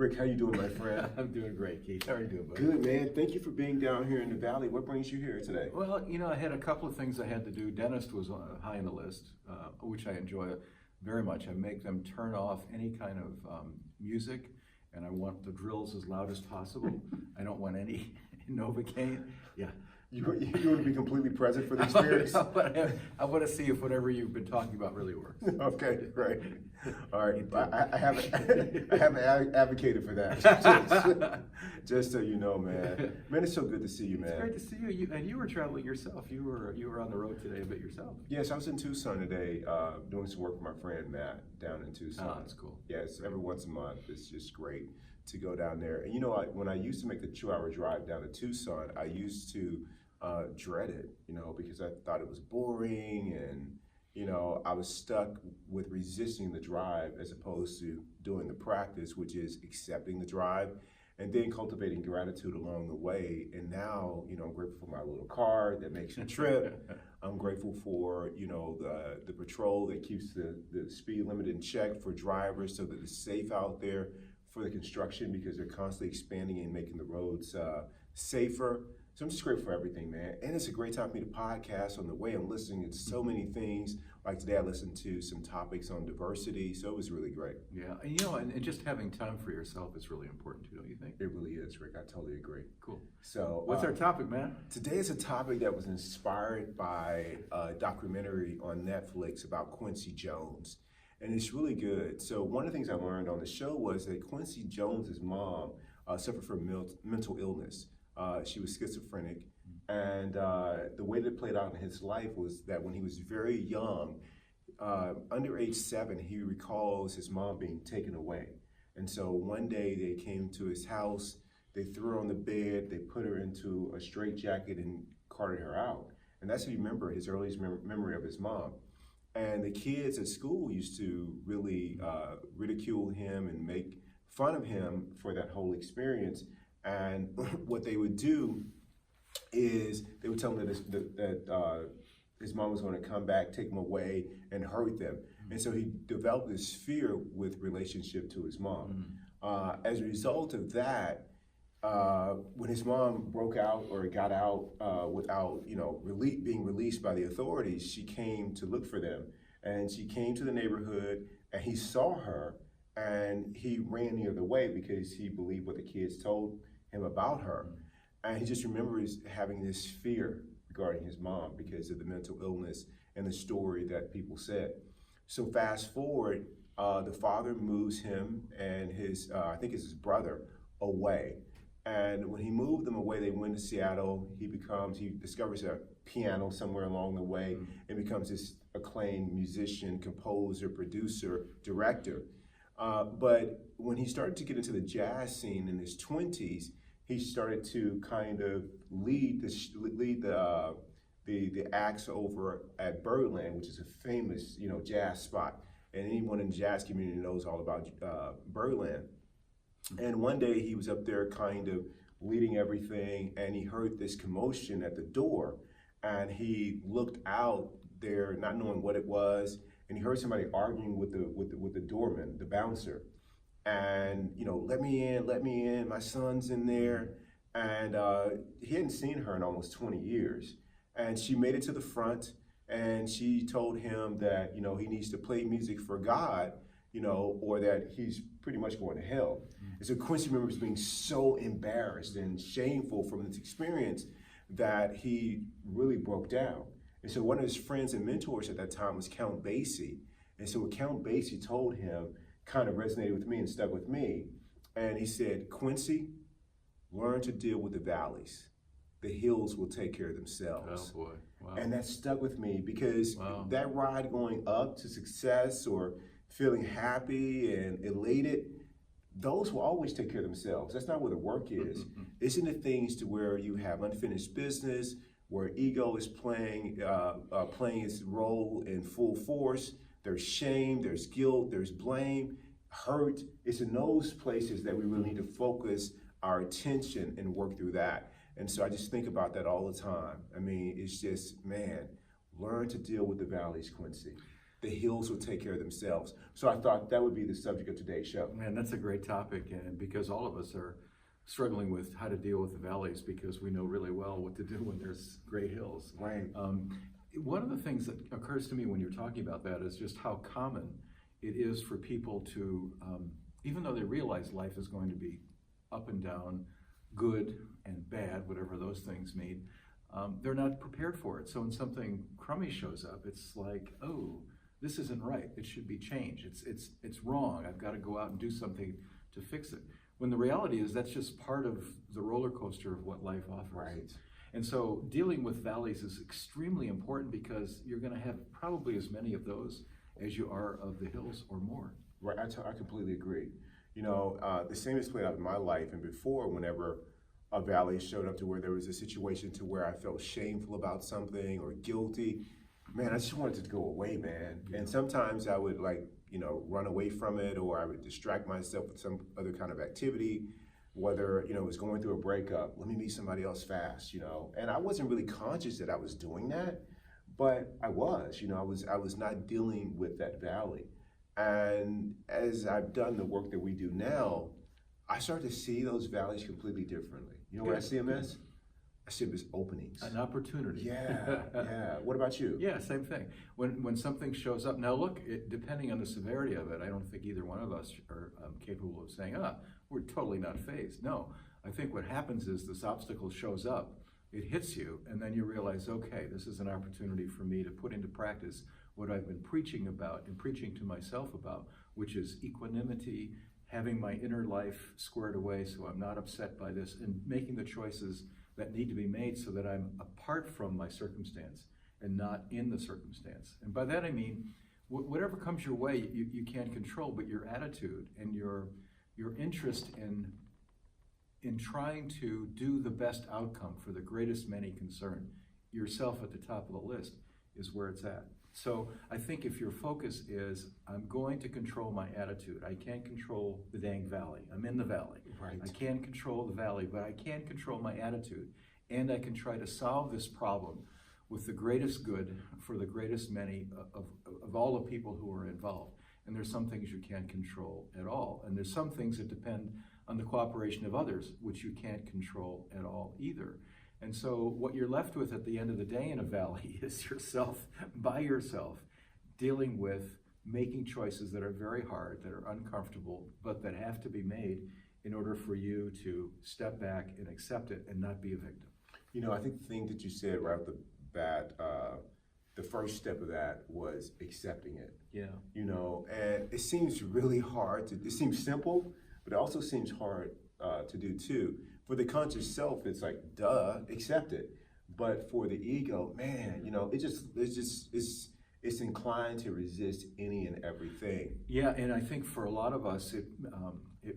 Rick, how you doing, my friend? I'm doing great, Keith. How are you doing, buddy? Good, man. Thank you for being down here in the Valley. What brings you here today? Well, I had a couple of things I had to do. Dentist was high on the list, which I enjoy very much. I make them turn off any kind of music, and I want the drills as loud as possible. I don't want any Novocaine. Yeah. You want to be completely present for the experience? I want to see if whatever you've been talking about really works. Okay, great. All right, I haven't advocated for that. Just so you know, man. Man, it's so good to see you, man. It's great to see you. And you were traveling yourself. You were on the road today a bit yourself. Yes, I was in Tucson today, doing some work with my friend Matt down in Tucson. Oh, that's cool. Yes, every once a month. It's just great to go down there. And when I used to make the 2-hour drive down to Tucson, I used to dread it, because I thought it was boring, and I was stuck with resisting the drive as opposed to doing the practice, which is accepting the drive and then cultivating gratitude along the way. And now, I'm grateful for my little car that makes the trip. I'm grateful for, the patrol that keeps the speed limit in check for drivers so that it's safe out there, for the construction, because they're constantly expanding and making the roads safer. So I'm just grateful for everything, man. And it's a great time for me to podcast. On the way I'm listening to so many things. Like today I listened to some topics on diversity, so it was really great. Yeah, and just having time for yourself is really important too, don't you think? It really is, Rick. I totally agree. Cool. So what's our topic, man? Today is a topic that was inspired by a documentary on Netflix about Quincy Jones. And it's really good. So one of the things I learned on the show was that Quincy Jones's mom suffered from mental illness. She was schizophrenic, and the way that it played out in his life was that when he was very young, under age 7, he recalls his mom being taken away. And so one day they came to his house, they threw her on the bed, they put her into a straitjacket and carted her out. And that's how you remember his earliest memory of his mom. And the kids at school used to really ridicule him and make fun of him for that whole experience. And what they would do is they would tell him that his mom was going to come back, take him away, and hurt them. And so he developed this fear with relationship to his mom. As a result of that, when his mom broke out or got out without being released by the authorities, she came to look for them. And she came to the neighborhood, and he saw her, and he ran the other way because he believed what the kids told him about her. And he just remembers having this fear regarding his mom because of the mental illness and the story that people said. So fast forward, the father moves him and his, I think it's his brother, away. And when he moved them away, they went to Seattle. He discovers a piano somewhere along the way and becomes this acclaimed musician, composer, producer, director. But when he started to get into the jazz scene in his 20s, he started to kind of lead the acts over at Birdland, which is a famous jazz spot, and anyone in the jazz community knows all about Birdland. And one day he was up there kind of leading everything, and he heard this commotion at the door, and he looked out there not knowing what it was, and he heard somebody arguing with the doorman, the bouncer. And let me in, my son's in there. And he hadn't seen her in almost 20 years. And she made it to the front, and she told him that he needs to play music for God, or that he's pretty much going to hell. And so Quincy remembers being so embarrassed and shameful from this experience that he really broke down. And so one of his friends and mentors at that time was Count Basie. And so what Count Basie told him kind of resonated with me and stuck with me. And he said, Quincy, learn to deal with the valleys. The hills will take care of themselves. Oh boy, wow. And that stuck with me because that ride going up to success or feeling happy and elated, those will always take care of themselves. That's not where the work is. It's in the things to where you have unfinished business, where ego is playing its role in full force. There's shame, there's guilt, there's blame, hurt. It's in those places that we really need to focus our attention and work through that. And so I just think about that all the time. I mean, it's just, man, learn to deal with the valleys, Quincy. the hills will take care of themselves. So I thought that would be the subject of today's show. Man, that's a great topic, and because all of us are struggling with how to deal with the valleys, because we know really well what to do when there's great hills. Right. One of the things that occurs to me when you're talking about that is just how common it is for people to, even though they realize life is going to be up and down, good and bad, whatever those things mean, they're not prepared for it. So when something crummy shows up, it's like, oh, this isn't right. It should be changed. It's wrong. I've got to go out and do something to fix it. When the reality is that's just part of the roller coaster of what life offers. Right. And so dealing with valleys is extremely important, because you're going to have probably as many of those as you are of the hills or more. Right, I completely agree. You know, the same has played out in my life, and before, whenever a valley showed up to where there was a situation to where I felt shameful about something or guilty, man, I just wanted it to go away, man. Yeah. And sometimes I would run away from it, or I would distract myself with some other kind of activity, whether, it was going through a breakup, let me meet somebody else fast, And I wasn't really conscious that I was doing that, but I was, I was not dealing with that valley. And as I've done the work that we do now, I start to see those valleys completely differently. You know what I see them as? I see them as openings. An opportunity. Yeah, yeah. What about you? Yeah, same thing. When something shows up, now look, depending on the severity of it, I don't think either one of us are capable of saying, we're totally not fazed. No, I think what happens is this obstacle shows up, it hits you, and then you realize, okay, this is an opportunity for me to put into practice what I've been preaching about and preaching to myself about, which is equanimity, having my inner life squared away so I'm not upset by this, and making the choices that need to be made so that I'm apart from my circumstance and not in the circumstance. And by that I mean, whatever comes your way, you can't control, but your attitude and your interest in trying to do the best outcome for the greatest many concerned, yourself at the top of the list, is where it's at. So I think if your focus is, I'm going to control my attitude. I can't control the dang valley. I'm in the valley. Right. I can't control the valley, but I can control my attitude. And I can try to solve this problem with the greatest good for the greatest many of all the people who are involved. And there's some things you can't control at all. And there's some things that depend on the cooperation of others, which you can't control at all either. And so what you're left with at the end of the day in a valley is yourself, by yourself, dealing with making choices that are very hard, that are uncomfortable, but that have to be made in order for you to step back and accept it and not be a victim. I think the thing that you said right off the bat, the first step of that was accepting it. Yeah. And it seems really hard it seems simple, but it also seems hard to do too. For the conscious self, it's like, duh, accept it. But for the ego, man, it's inclined to resist any and everything. Yeah, and I think for a lot of us, it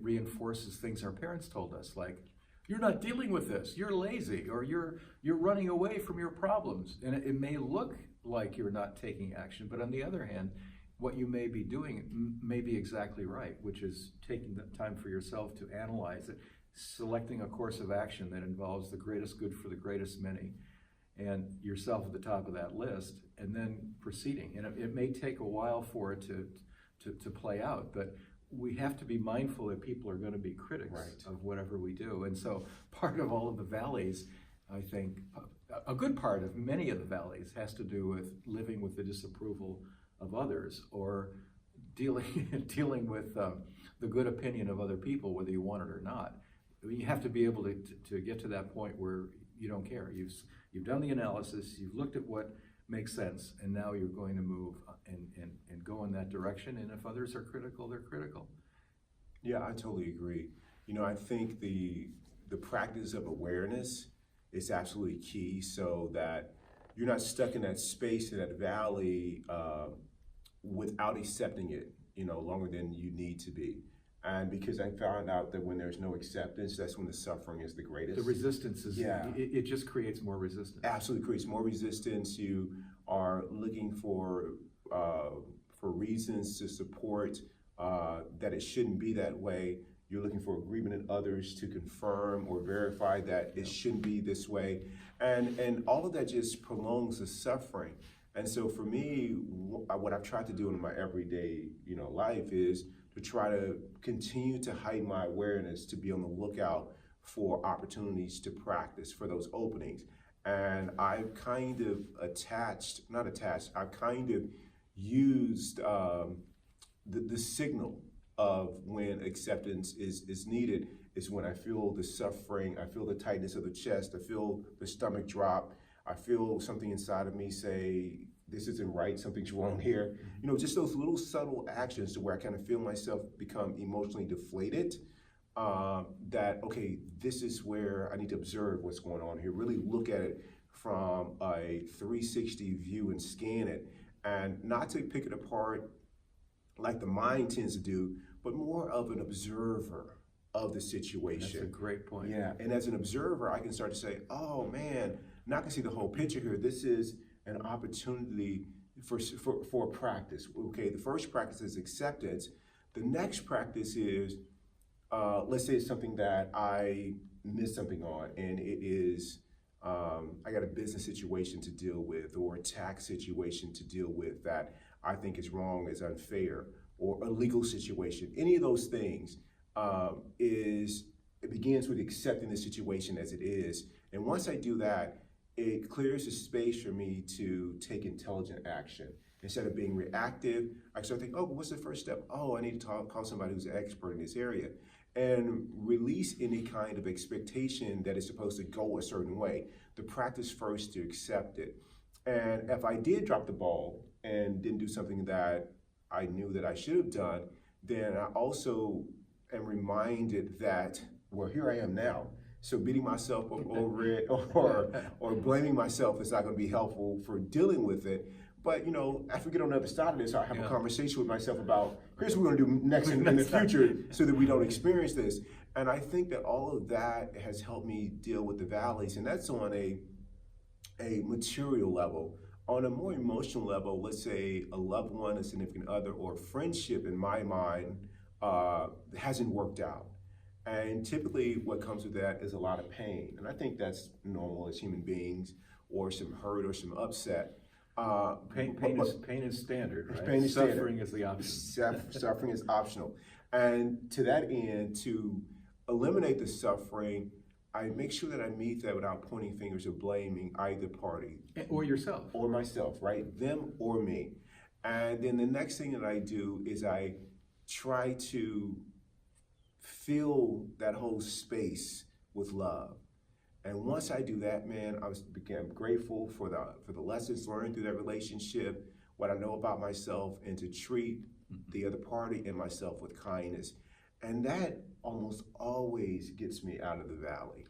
reinforces things our parents told us, like, you're not dealing with this, you're lazy, or you're running away from your problems. And it may look like you're not taking action, but on the other hand, what you may be doing may be exactly right, which is taking the time for yourself to analyze it, selecting a course of action that involves the greatest good for the greatest many, and yourself at the top of that list, and then proceeding. And it may take a while for it to play out, but we have to be mindful that people are going to be critics of whatever we do. And so part of all of the valleys, I think, a good part of many of the valleys has to do with living with the disapproval of others, or dealing with the good opinion of other people, whether you want it or not. I mean, you have to be able to get to that point where you don't care. You've done the analysis, you've looked at what makes sense, and now you're going to move and go in that direction. And if others are critical, they're critical. Yeah, I totally agree. I think the practice of awareness is absolutely key, so that you're not stuck in that space, in that valley, without accepting it, longer than you need to be. And because I found out that when there's no acceptance, that's when the suffering is the greatest. The resistance is, it just creates more resistance. Absolutely creates more resistance. You are looking for reasons to support that it shouldn't be that way. You're looking for agreement in others to confirm or verify that it shouldn't be this way. And all of that just prolongs the suffering. And so for me, what I've tried to do in my everyday, life is to try to continue to heighten my awareness, to be on the lookout for opportunities to practice, for those openings. And I've kind of I've kind of used the signal of when acceptance is needed is when I feel the suffering, I feel the tightness of the chest, I feel the stomach drop, I feel something inside of me say, this isn't right, something's wrong here. Just those little subtle actions to where I kind of feel myself become emotionally deflated, that, okay, this is where I need to observe what's going on here, really look at it from a 360 view and scan it, and not to pick it apart like the mind tends to do, but more of an observer of the situation. That's a great point. Yeah, and as an observer, I can start to say, oh man, now I can see the whole picture here. This is an opportunity for practice. Okay, the first practice is acceptance. The next practice is, let's say it's something that I missed something on, and it is, I got a business situation to deal with, or a tax situation to deal with that I think is wrong, is unfair, or a legal situation. Any of those things it begins with accepting the situation as it is. And once I do that, it clears the space for me to take intelligent action. Instead of being reactive, I start thinking, oh, what's the first step? Oh, I need to call somebody who's an expert in this area. And release any kind of expectation that it's supposed to go a certain way. The practice first to accept it. And if I did drop the ball and didn't do something that I knew that I should have done, then I also am reminded that, well, here I am now. So beating myself up over it or blaming myself is not going to be helpful for dealing with it. But, after we get on the other side of this, I have a conversation with myself about, here's what we're going to do next in the future so that we don't experience this. And I think that all of that has helped me deal with the valleys. And that's on a material level. On a more emotional level, let's say a loved one, a significant other, or friendship in my mind hasn't worked out. And typically what comes with that is a lot of pain. And I think that's normal as human beings, or some hurt or some upset. Pain is standard, right? Pain is Suffering standard. is the option. Suffering is optional. And to that end, to eliminate the suffering, I make sure that I meet that without pointing fingers or blaming either party. Or yourself. Or myself, right? Them or me. And then the next thing that I do is I try to fill that whole space with love. And once I do that, man, I became grateful for the lessons learned through that relationship, what I know about myself, and to treat the other party and myself with kindness. And that almost always gets me out of the valley.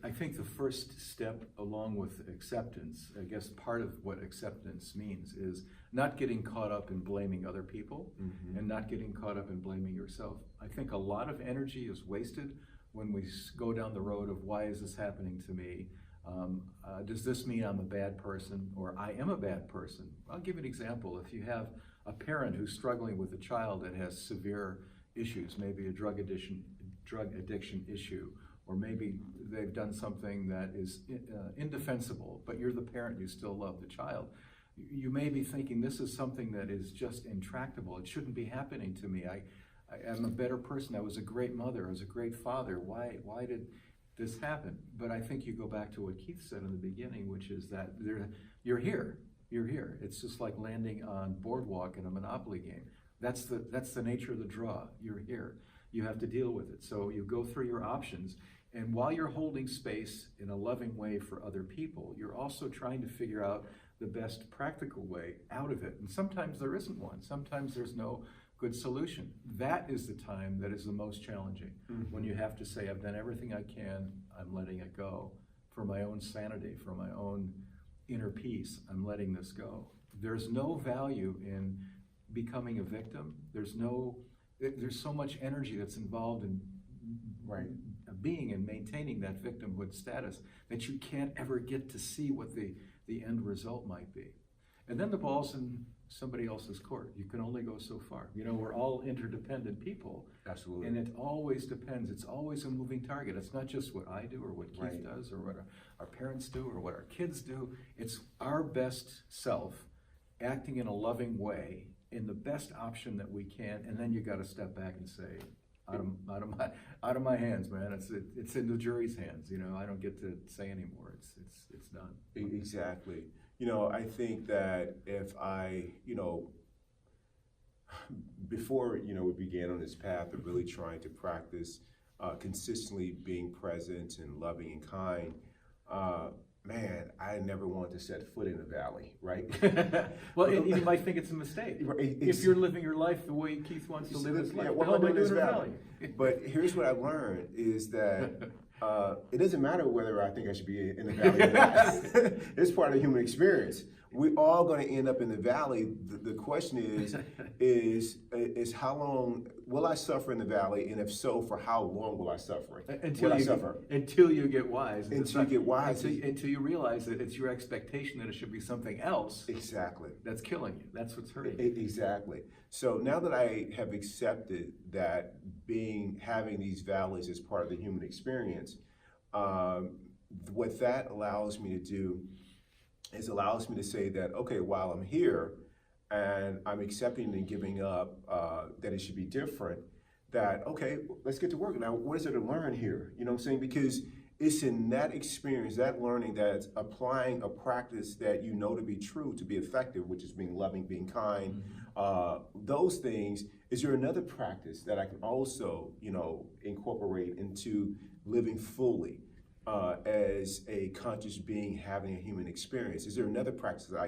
I think the first step along with acceptance, I guess part of what acceptance means is not getting caught up in blaming other people and not getting caught up in blaming yourself. I think a lot of energy is wasted when we go down the road of, why is this happening to me? Does this mean I'm a bad person, or I am a bad person? I'll give you an example. If you have a parent who's struggling with a child that has severe issues, maybe a drug addiction issue, or maybe they've done something that is indefensible, but you're the parent, you still love the child. You may be thinking, this is something that is just intractable. It shouldn't be happening to me. I am a better person. I was a great mother. I was a great father. Why did this happen? But I think you go back to what Keith said in the beginning, which is that you're here. You're here. It's just like landing on boardwalk in a Monopoly game. That's the nature of the draw. You're here. You have to deal with it. So you go through your options. And while you're holding space in a loving way for other people, you're also trying to figure out the best practical way out of it. And sometimes there isn't one. Sometimes there's no good solution. That is the time that is the most challenging. When you have to say, I've done everything I can, I'm letting it go. For my own sanity, for my own inner peace, I'm letting this go. There's no value in becoming a victim. There's so much energy that's involved in being and maintaining that victimhood status that you can't ever get to see what the end result might be. And then the ball's in somebody else's court. You can only go so far. You know, we're all interdependent people. Absolutely. And it always depends. It's always a moving target. It's not just what I do or what Keith Right. does or what our parents do or what our kids do. It's our best self acting in a loving way in the best option that we can. And then you got to step back and say, out of my hands, man. It's in the jury's hands. You know, I don't get to say anymore. It's done. Exactly. You know, I think that if I, you know, before, you know, we began on this path of really trying to practice consistently being present and loving and kind, man, I never wanted to set foot in the valley, right? Well, and you might think it's a mistake. If you're living your life the way Keith wants to live his life, what am I doing in this valley? But here's what I learned is that it doesn't matter whether I think I should be in the valley or not. It's part of the human experience. We're all going to end up in the valley. The question is how long will I suffer in the valley, and if so, for how long will I suffer? Until you get wise. Until you get wise. Until you realize that it's your expectation that it should be something else. Exactly. That's killing you. That's what's hurting you. Exactly. So now that I have accepted that having these valleys is part of the human experience, what that allows me to do is allows me to say that, okay, while I'm here and I'm accepting and giving up that it should be different, that, okay, let's get to work. Now, what is there to learn here? You know what I'm saying? Because it's in that experience, that learning, that's applying a practice that you know to be true, to be effective, which is being loving, being kind, those things. Is there another practice that I can also, you know, incorporate into living fully as a conscious being having a human experience? Is there another practice that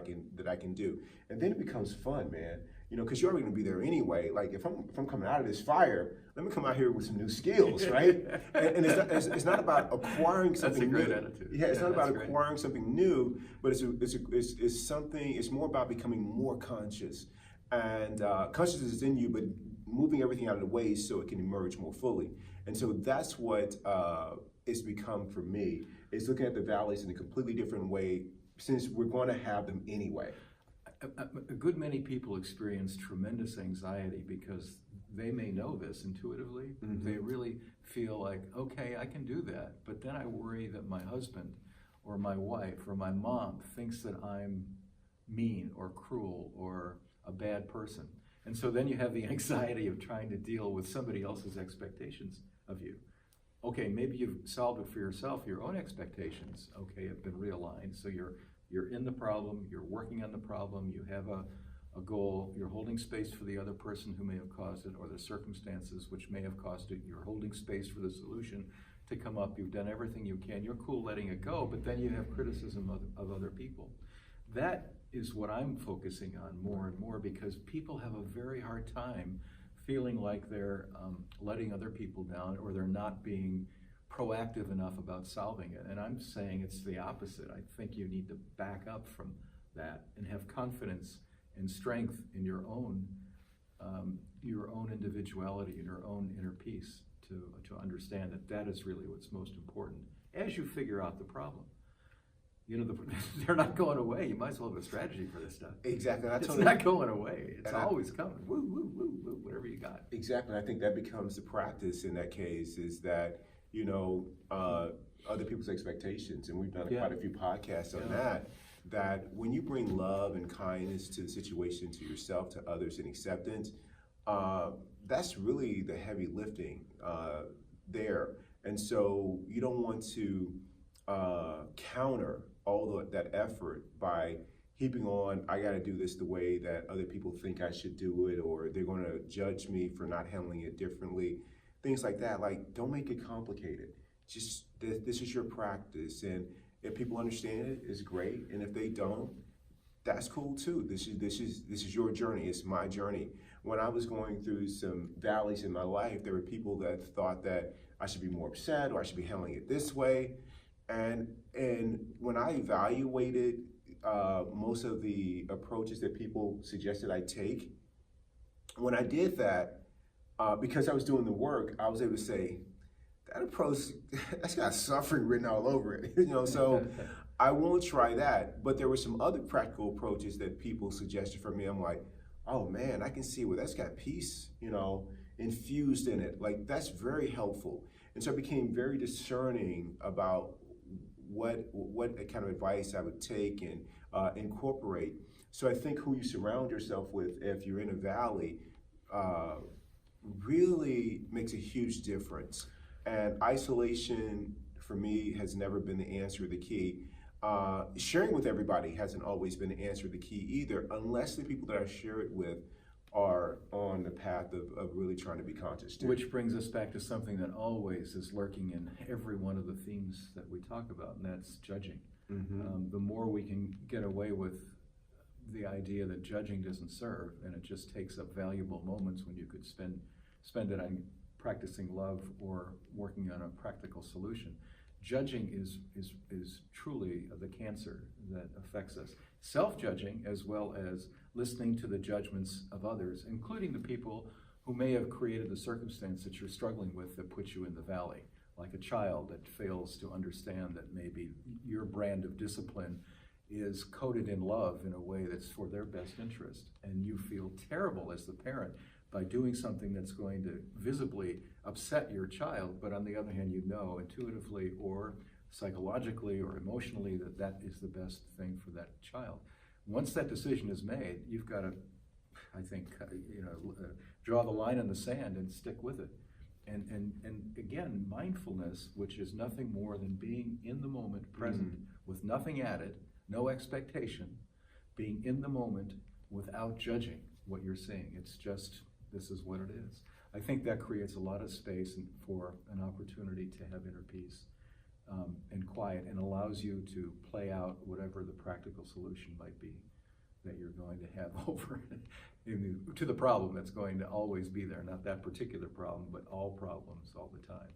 I can do? And then it becomes fun, man. You know, because you're already going to be there anyway. Like if I'm coming out of this fire, let me come out here with some new skills, right? and it's not about acquiring something That's a great new. attitude. Yeah, it's not about great. acquiring something new, but it's something. It's more about becoming more conscious, and consciousness is in you, but moving everything out of the way so it can emerge more fully. And so that's what it's become for me. It's looking at the valleys in a completely different way, since we're going to have them anyway. A good many people experience tremendous anxiety because they may know this intuitively. Mm-hmm. They really feel like, okay, I can do that. But then I worry that my husband or my wife or my mom thinks that I'm mean or cruel or a bad person. And so then you have the anxiety of trying to deal with somebody else's expectations of you. Okay, maybe you've solved it for yourself. Your own expectations, okay, have been realigned. So you're in the problem, you're working on the problem, you have a goal, you're holding space for the other person who may have caused it, or the circumstances which may have caused it, you're holding space for the solution to come up, you've done everything you can, you're cool letting it go, but then you have criticism of other people. That is what I'm focusing on more and more, because people have a very hard time feeling like they're letting other people down, or they're not being proactive enough about solving it. And I'm saying it's the opposite. I think you need to back up from that and have confidence and strength in your own individuality and your own inner peace to understand that is really what's most important as you figure out the problem. You know, they're not going away. You might as well have a strategy for this stuff. Exactly. It's not going away. It's always coming. Woo, woo, woo, woo, whatever you got. Exactly. I think that becomes the practice in that case, is that, you know, other people's expectations, and we've done quite a few podcasts on that when you bring love and kindness to the situation, to yourself, to others, and acceptance, that's really the heavy lifting there. And so you don't want to counter all that effort by heaping on, I got to do this the way that other people think I should do it, or they're going to judge me for not handling it differently. Things like that. Like, don't make it complicated. Just this is your practice, and if people understand it, it's great. And if they don't, that's cool too. This is your journey. It's my journey. When I was going through some valleys in my life, there were people that thought that I should be more upset, or I should be handling it this way. And when I evaluated most of the approaches that people suggested I take, when I did that, because I was doing the work, I was able to say, that approach, that's got suffering written all over it, you know, so I won't try that. But there were some other practical approaches that people suggested for me. I'm like, oh man, I can see where that's got peace, you know, infused in it. Like, that's very helpful. And so I became very discerning about what kind of advice I would take and incorporate. So I think who you surround yourself with, if you're in a valley, really makes a huge difference. And isolation, for me, has never been the answer or the key. Sharing with everybody hasn't always been the answer or the key either, unless the people that I share it with are on the path of really trying to be conscious too. Which brings us back to something that always is lurking in every one of the themes that we talk about, and that's judging. Mm-hmm. The more we can get away with the idea that judging doesn't serve, and it just takes up valuable moments when you could spend it on practicing love or working on a practical solution. Judging is truly the cancer that affects us. Self-judging, as well as listening to the judgments of others, including the people who may have created the circumstance that you're struggling with that puts you in the valley, like a child that fails to understand that maybe your brand of discipline is coded in love in a way that's for their best interest, and you feel terrible as the parent by doing something that's going to visibly upset your child, but on the other hand, you know intuitively or psychologically or emotionally that that is the best thing for that child. Once that decision is made, you've got to, I think, draw the line in the sand and stick with it. And again, mindfulness, which is nothing more than being in the moment, present, with nothing added, no expectation, being in the moment without judging what you're seeing. It's just, this is what it is. I think that creates a lot of space for an opportunity to have inner peace and quiet, and allows you to play out whatever the practical solution might be that you're going to have over to the problem that's going to always be there. Not that particular problem, but all problems all the time.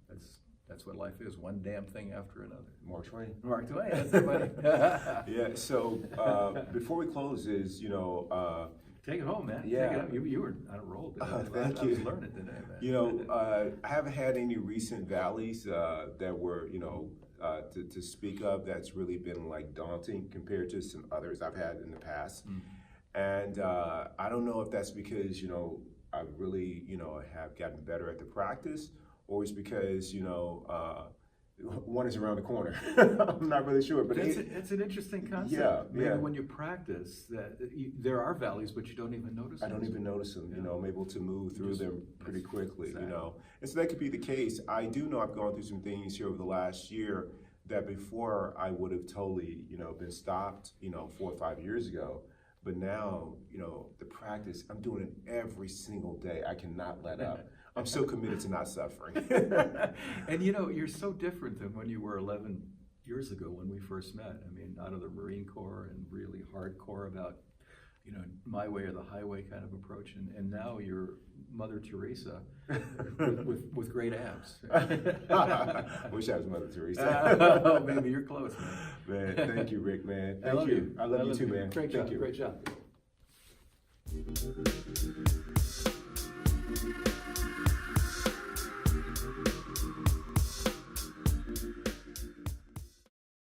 That's what life is, one damn thing after another. Mark Twain. Mark Twain, that's somebody. Yeah, so before we close is, take it home, man. Yeah. Take it up. You were on a roll today. Thank I you. was learning today, man. I haven't had any recent valleys that were, to speak of that's really been like daunting compared to some others I've had in the past. And I don't know if that's because, I really, have gotten better at the practice, or it's because, one is around the corner. I'm not really sure, but it's an interesting concept. Yeah, Maybe yeah. when you practice, there are valleys, but you don't even notice them. I don't even notice them. Yeah. I'm able to move through them pretty quickly. Exactly. And so that could be the case. I do know I've gone through some things here over the last year that before I would have totally, been stopped, 4 or 5 years ago. But now, the practice, I'm doing it every single day. I cannot let up. I'm so committed to not suffering. And you're so different than when you were 11 years ago when we first met. I mean, out of the Marine Corps and really hardcore about, my way or the highway kind of approach. And now you're Mother Teresa with great abs. I wish I was Mother Teresa. Oh, maybe you're close, man. Man, thank you, Rick, man. I love you. I love you too, man. Great Thank job. you. Great job.